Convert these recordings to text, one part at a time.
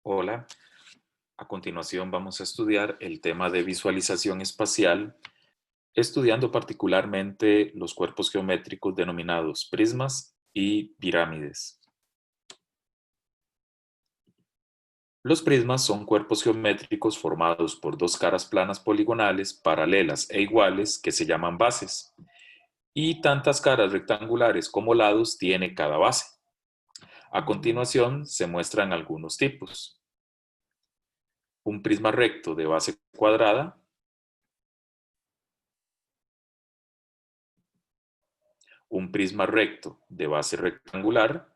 Hola, a continuación vamos a estudiar el tema de visualización espacial, estudiando particularmente los cuerpos geométricos denominados prismas y pirámides. Los prismas son cuerpos geométricos formados por dos caras planas poligonales paralelas e iguales que se llaman bases, y tantas caras rectangulares como lados tiene cada base. A continuación se muestran algunos tipos. Un prisma recto de base cuadrada, un prisma recto de base rectangular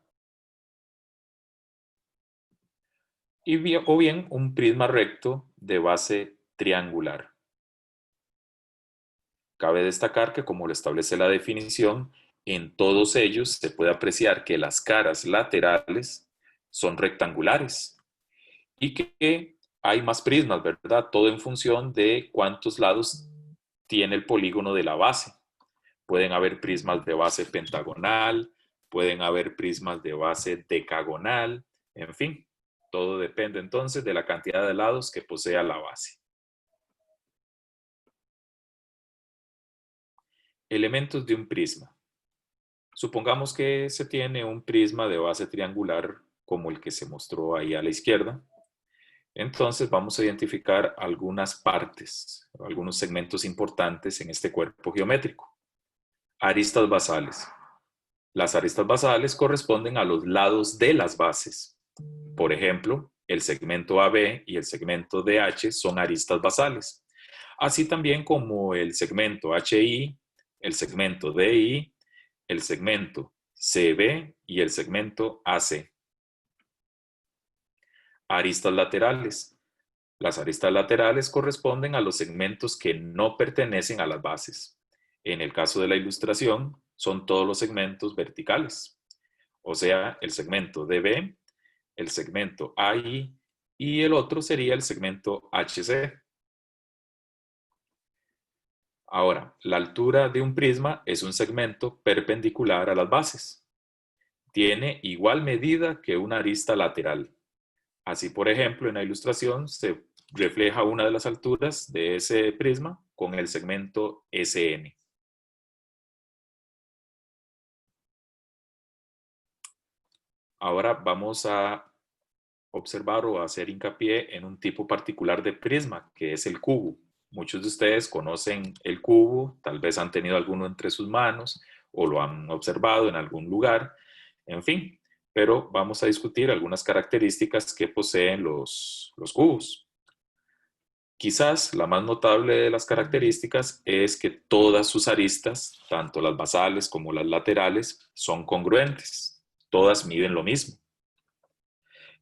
o bien un prisma recto de base triangular. Cabe destacar que, como lo establece la definición, en todos ellos se puede apreciar que las caras laterales son rectangulares y que hay más prismas, ¿verdad? Todo en función de cuántos lados tiene el polígono de la base. Pueden haber prismas de base pentagonal, pueden haber prismas de base decagonal, en fin, todo depende entonces de la cantidad de lados que posea la base. Elementos de un prisma. Supongamos que se tiene un prisma de base triangular como el que se mostró ahí a la izquierda. Entonces vamos a identificar algunas partes, algunos segmentos importantes en este cuerpo geométrico. Aristas basales. Las aristas basales corresponden a los lados de las bases. Por ejemplo, el segmento AB y el segmento DH son aristas basales, así también como el segmento HI, el segmento DI, el segmento CB y el segmento AC. Aristas laterales. Las aristas laterales corresponden a los segmentos que no pertenecen a las bases. En el caso de la ilustración, son todos los segmentos verticales, o sea, el segmento DB, el segmento AI y el otro sería el segmento HC. Ahora, la altura de un prisma es un segmento perpendicular a las bases. Tiene igual medida que una arista lateral. Así, por ejemplo, en la ilustración se refleja una de las alturas de ese prisma con el segmento SN. Ahora vamos a observar o hacer hincapié en un tipo particular de prisma, que es el cubo. Muchos de ustedes conocen el cubo, tal vez han tenido alguno entre sus manos o lo han observado en algún lugar, en fin, pero vamos a discutir algunas características que poseen los cubos. Quizás la más notable de las características es que todas sus aristas, tanto las basales como las laterales, son congruentes. Todas miden lo mismo.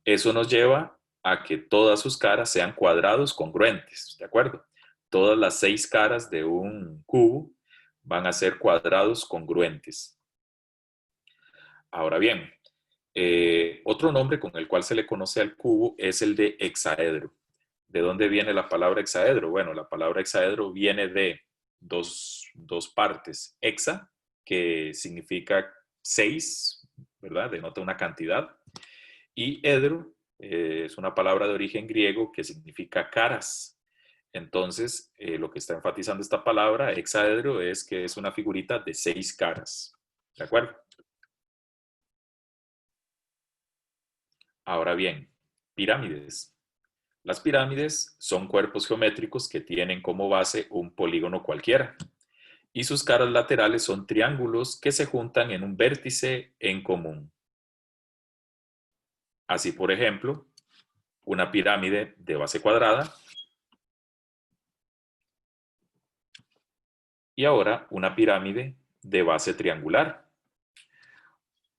Eso nos lleva a que todas sus caras sean cuadrados congruentes, ¿de acuerdo? Todas las 6 caras de un cubo van a ser cuadrados congruentes. Ahora bien, otro nombre con el cual se le conoce al cubo es el de hexaedro. ¿De dónde viene la palabra hexaedro? Bueno, la palabra hexaedro viene de dos partes. Hexa, que significa 6, ¿verdad? Denota una cantidad. Y edro es una palabra de origen griego que significa caras. Entonces, lo que está enfatizando esta palabra, hexaedro, es que es una figurita de 6 caras. ¿De acuerdo? Ahora bien, pirámides. Las pirámides son cuerpos geométricos que tienen como base un polígono cualquiera y sus caras laterales son triángulos que se juntan en un vértice en común. Así, por ejemplo, una pirámide de base cuadrada y ahora una pirámide de base triangular.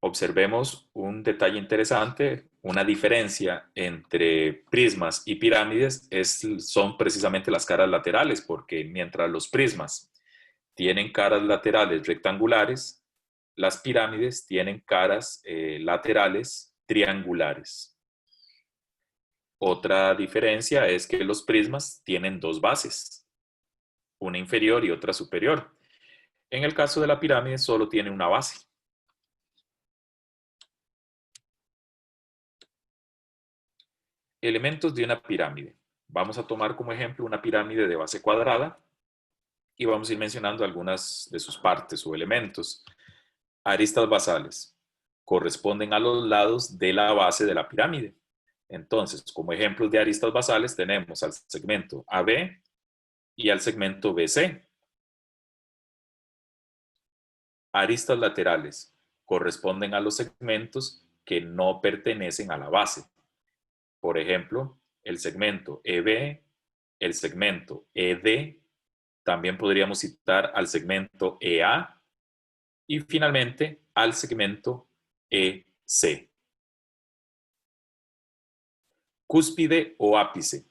Observemos un detalle interesante, una diferencia entre prismas y pirámides son precisamente las caras laterales, porque mientras los prismas tienen caras laterales rectangulares, las pirámides tienen caras laterales triangulares. Otra diferencia es que los prismas tienen dos bases, una inferior y otra superior. En el caso de la pirámide solo tiene una base. Elementos de una pirámide. Vamos a tomar como ejemplo una pirámide de base cuadrada y vamos a ir mencionando algunas de sus partes o elementos. Aristas basales corresponden a los lados de la base de la pirámide. Entonces, como ejemplos de aristas basales tenemos al segmento AB y al segmento BC. Aristas laterales corresponden a los segmentos que no pertenecen a la base. Por ejemplo, el segmento EB, el segmento ED, también podríamos citar al segmento EA y finalmente al segmento EC. Cúspide o ápice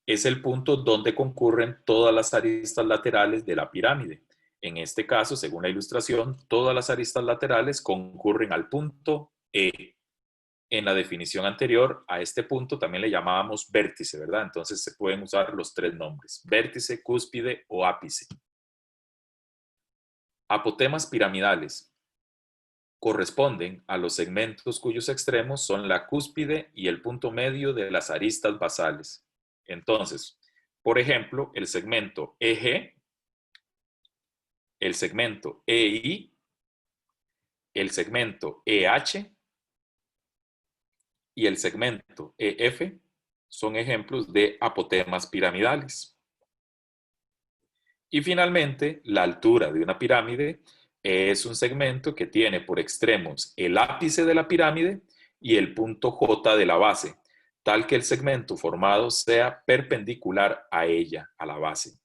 es el punto donde concurren todas las aristas laterales de la pirámide. En este caso, según la ilustración, todas las aristas laterales concurren al punto E. En la definición anterior, a este punto también le llamábamos vértice, ¿verdad? Entonces se pueden usar los tres nombres, vértice, cúspide o ápice. Apotemas piramidales corresponden a los segmentos cuyos extremos son la cúspide y el punto medio de las aristas basales. Entonces, por ejemplo, el segmento EG, el segmento EI, el segmento EH y el segmento EF son ejemplos de apotemas piramidales. Y finalmente, la altura de una pirámide es un segmento que tiene por extremos el ápice de la pirámide y el punto J de la base, tal que el segmento formado sea perpendicular a ella, a la base.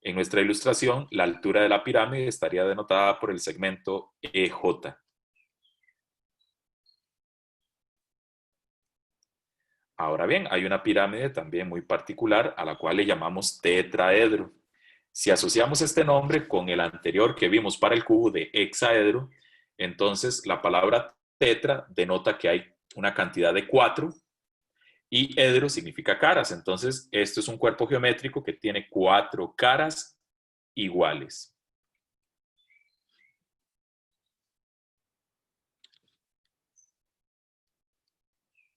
En nuestra ilustración, la altura de la pirámide estaría denotada por el segmento EJ. Ahora bien, hay una pirámide también muy particular a la cual le llamamos tetraedro. Si asociamos este nombre con el anterior que vimos para el cubo de hexaedro, entonces la palabra tetra denota que hay una cantidad de 4 y edro significa caras. Entonces, esto es un cuerpo geométrico que tiene 4 caras iguales.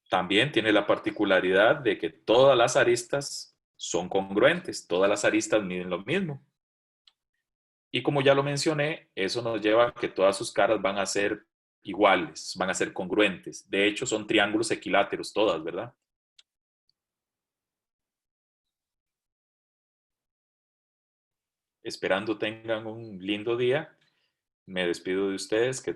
También tiene la particularidad de que todas las aristas son congruentes, todas las aristas miden lo mismo. Y como ya lo mencioné, eso nos lleva a que todas sus caras van a ser iguales, van a ser congruentes. De hecho, son triángulos equiláteros todas, ¿verdad? Esperando tengan un lindo día. Me despido de ustedes. Que